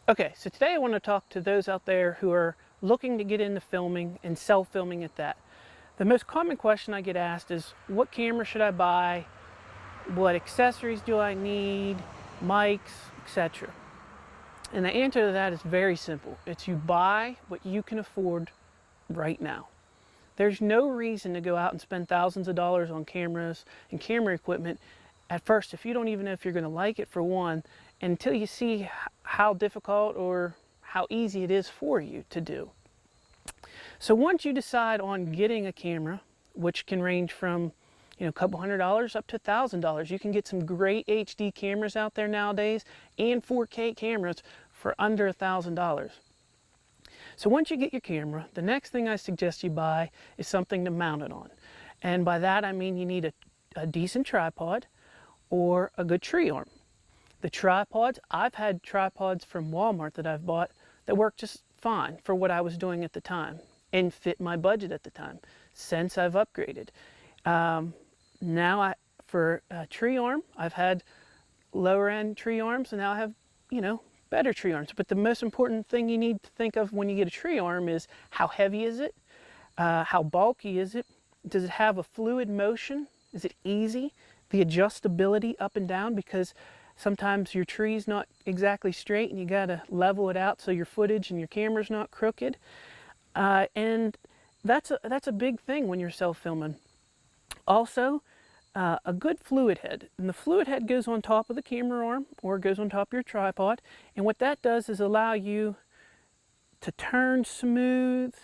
Okay, so today I want to talk to those out there who are looking to get into filming and self-filming at that. The most common question I get asked is, what camera should I buy? What accessories do I need? Mics, etc. And the answer to that is very simple. It's you buy what you can afford right now. There's no reason to go out and spend thousands of dollars on cameras and camera equipment at first if you don't even know if you're going to like it, for one, until you see how difficult or how easy it is for you to do. So once you decide on getting a camera, which can range from a couple $100s up to $1,000, you can get some great HD cameras out there nowadays and 4K cameras for under $1,000. So once you get your camera, the next thing I suggest you buy is something to mount it on. And by that I mean you need a decent tripod or a good tree arm. The tripods, I've had tripods from Walmart that I've bought that work just fine for what I was doing at the time and fit my budget at the time. Since I've upgraded. Now for a tree arm, I've had lower end tree arms, and now I have, better tree arms. But the most important thing you need to think of when you get a tree arm is how heavy is it? How bulky is it? Does it have a fluid motion? Is it easy? The adjustability up and down, because sometimes your tree's not exactly straight and you gotta level it out so your footage and your camera's not crooked. And that's a big thing when you're self-filming. Also, a good fluid head. And the fluid head goes on top of the camera arm or goes on top of your tripod. And what that does is allow you to turn smooth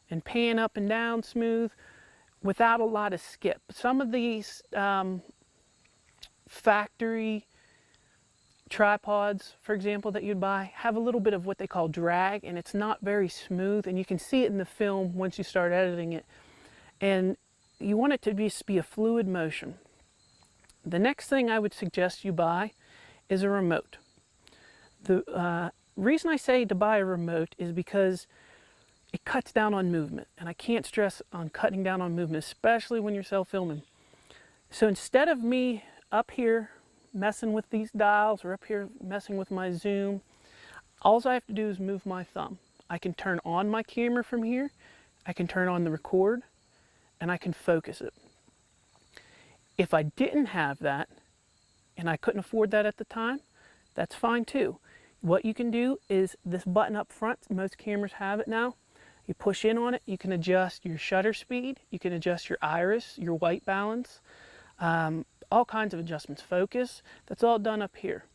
and pan up and down smooth without a lot of skip. Some of these factory tripods, for example, that you'd buy have a little bit of what they call drag, and it's not very smooth, and you can see it in the film once you start editing it. And you want it to just be a fluid motion. The next thing I would suggest you buy is a remote. The reason I say to buy a remote is because it cuts down on movement, and I can't stress on cutting down on movement, especially when you're self-filming. So instead of me up here messing with these dials or up here messing with my zoom, all I have to do is move my thumb. I can turn on my camera from here, I can turn on the record, and I can focus it. If I didn't have that, and I couldn't afford that at the time, that's fine too. What you can do is this button up front, most cameras have it now, you push in on it, you can adjust your shutter speed, you can adjust your iris, your white balance, all kinds of adjustments, focus, that's all done up here.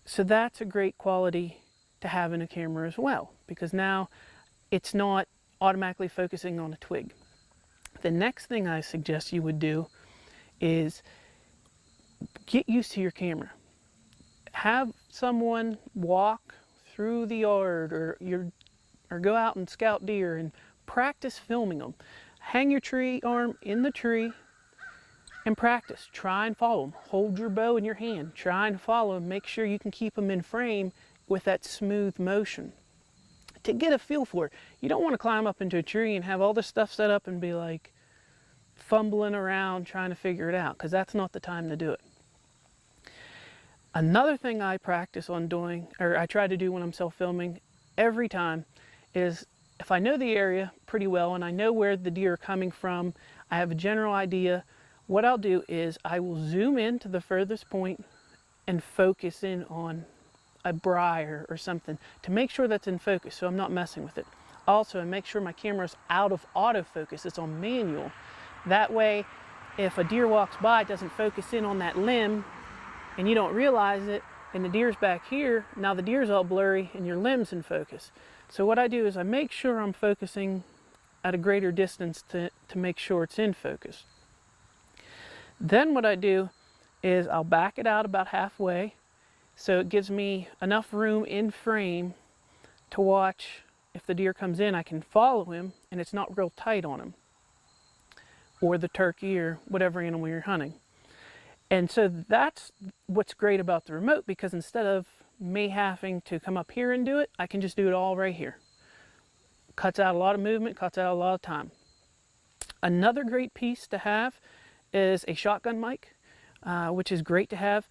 So that's a great quality to have in a camera as well, because now it's not automatically focusing on a twig. The next thing I suggest you would do is get used to your camera. Have someone walk through the yard or go out and scout deer and practice filming them. Hang your tree arm in the tree and practice. Try and follow them. Hold your bow in your hand. Try and follow them. Make sure you can keep them in frame with that smooth motion. To get a feel for it, you don't want to climb up into a tree and have all this stuff set up and be like fumbling around trying to figure it out, because that's not the time to do it. Another thing I practice on doing, or I try to do when I'm self-filming every time, is if I know the area pretty well and I know where the deer are coming from, I have a general idea, what I'll do is I will zoom in to the furthest point and focus in on a briar or something to make sure that's in focus so I'm not messing with it. Also, I make sure my camera's out of autofocus, it's on manual. That way, if a deer walks by, it doesn't focus in on that limb and you don't realize it, and the deer's back here, now the deer's all blurry and your limb's in focus. So what I do is I make sure I'm focusing at a greater distance to make sure it's in focus. Then what I do is I'll back it out about halfway, so it gives me enough room in frame to watch. If the deer comes in, I can follow him and it's not real tight on him, or the turkey or whatever animal you're hunting. And so that's what's great about the remote, because instead of me having to come up here and do it, I can just do it all right here. Cuts out a lot of movement, cuts out a lot of time. Another great piece to have is a shotgun mic, which is great to have.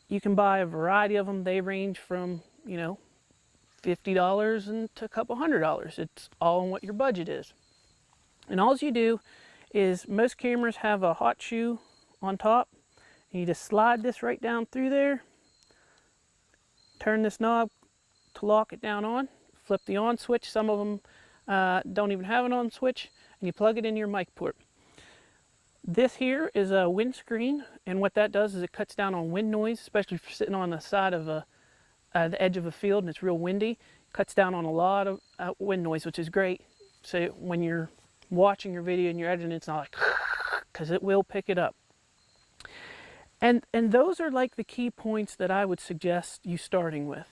You can buy a variety of them. They range from you know, $50 and to a couple $100. It's all on what your budget is. And all you do is, most cameras have a hot shoe on top, and you just slide this right down through there, turn this knob to lock it down on, flip the on switch. Some of them don't even have an on switch, and you plug it in your mic port. This here is a windscreen, and what that does is it cuts down on wind noise, especially if you're sitting on the side of the edge of a field and it's real windy. Cuts down on a lot of wind noise, which is great. So when you're watching your video and you're editing, it's not like, because it will pick it up. And those are like the key points that I would suggest you starting with.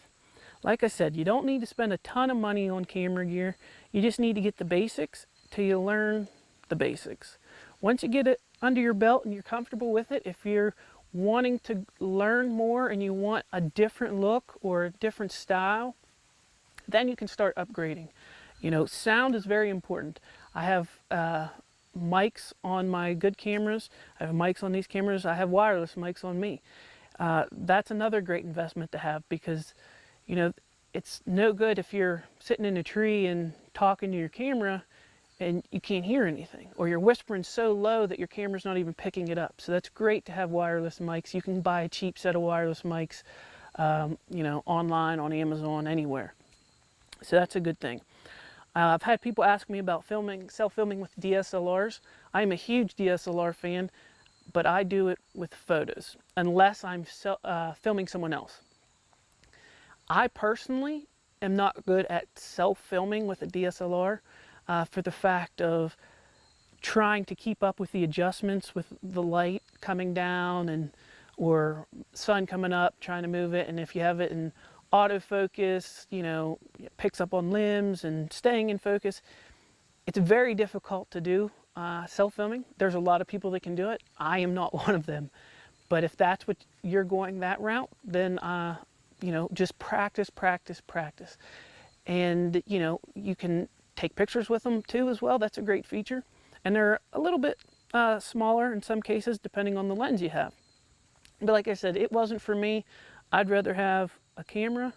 Like I said, you don't need to spend a ton of money on camera gear. You just need to get the basics till you learn the basics. Once you get it under your belt and you're comfortable with it, if you're wanting to learn more and you want a different look or a different style, then you can start upgrading. You know, sound is very important. I have mics on my good cameras. I have mics on these cameras. I have wireless mics on me. That's another great investment to have, because, you know, it's no good if you're sitting in a tree and talking to your camera and you can't hear anything, or you're whispering so low that your camera's not even picking it up. So that's great to have wireless mics. You can buy a cheap set of wireless mics, you know, online, on Amazon, anywhere. So that's a good thing. I've had people ask me about self-filming with DSLRs. I'm a huge DSLR fan, but I do it with photos, unless I'm filming someone else. I personally am not good at self-filming with a DSLR for the fact of trying to keep up with the adjustments with the light coming down or sun coming up, trying to move it. And if you have it in autofocus, you know, it picks up on limbs and staying in focus. It's very difficult to do self-filming. There's a lot of people that can do it. I am not one of them. But if that's what you're going that route, then you know, just practice, practice, practice. And, you know, you can take pictures with them too as well. That's a great feature. And they're a little bit smaller in some cases, depending on the lens you have. But like I said, it wasn't for me. I'd rather have a camera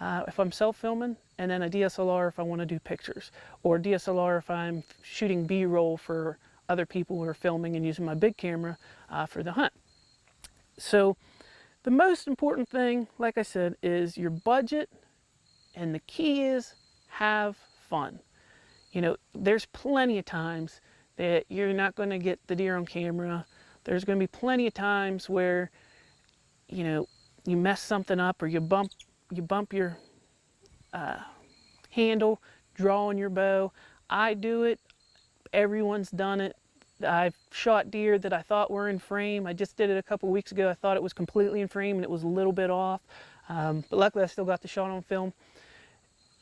if I'm self-filming, and then a DSLR if I want to do pictures, or DSLR if I'm shooting B-roll for other people who are filming and using my big camera for the hunt. So the most important thing, like I said, is your budget, and the key is have fun. You know, there's plenty of times that you're not going to get the deer on camera. There's going to be plenty of times where, you know, you mess something up, or you bump your handle drawing your bow. I do it. Everyone's done it. I've shot deer that I thought were in frame. I just did it a couple weeks ago. I thought it was completely in frame and it was a little bit off. But luckily I still got the shot on film.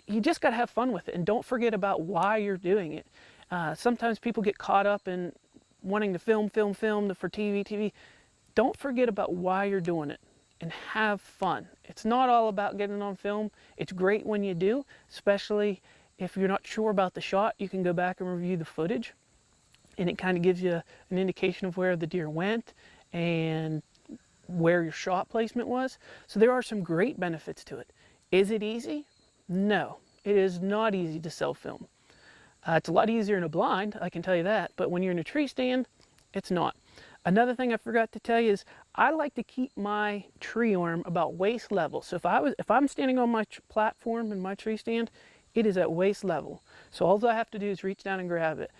You just got to have fun with it, and don't forget about why you're doing it. Sometimes people get caught up in wanting to film for TV. Don't forget about why you're doing it, and have fun. It's not all about getting on film. It's great when you do, especially if you're not sure about the shot. You can go back and review the footage, and it kind of gives you an indication of where the deer went and where your shot placement was. So there are some great benefits to it. Is it easy? No, it is not easy to self-film. It's a lot easier in a blind, I can tell you that, but when you're in a tree stand, it's not. Another thing I forgot to tell you is I like to keep my tree arm about waist level. So if I'm standing on my platform in my tree stand, it is at waist level. So all I have to do is reach down and grab it.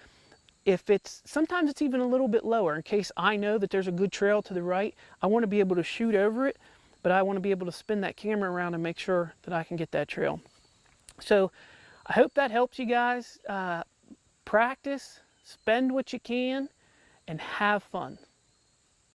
Sometimes it's even a little bit lower, in case I know that there's a good trail to the right. I want to be able to shoot over it, but I want to be able to spin that camera around and make sure that I can get that trail. So I hope that helps you guys. Practice, spend what you can, and have fun.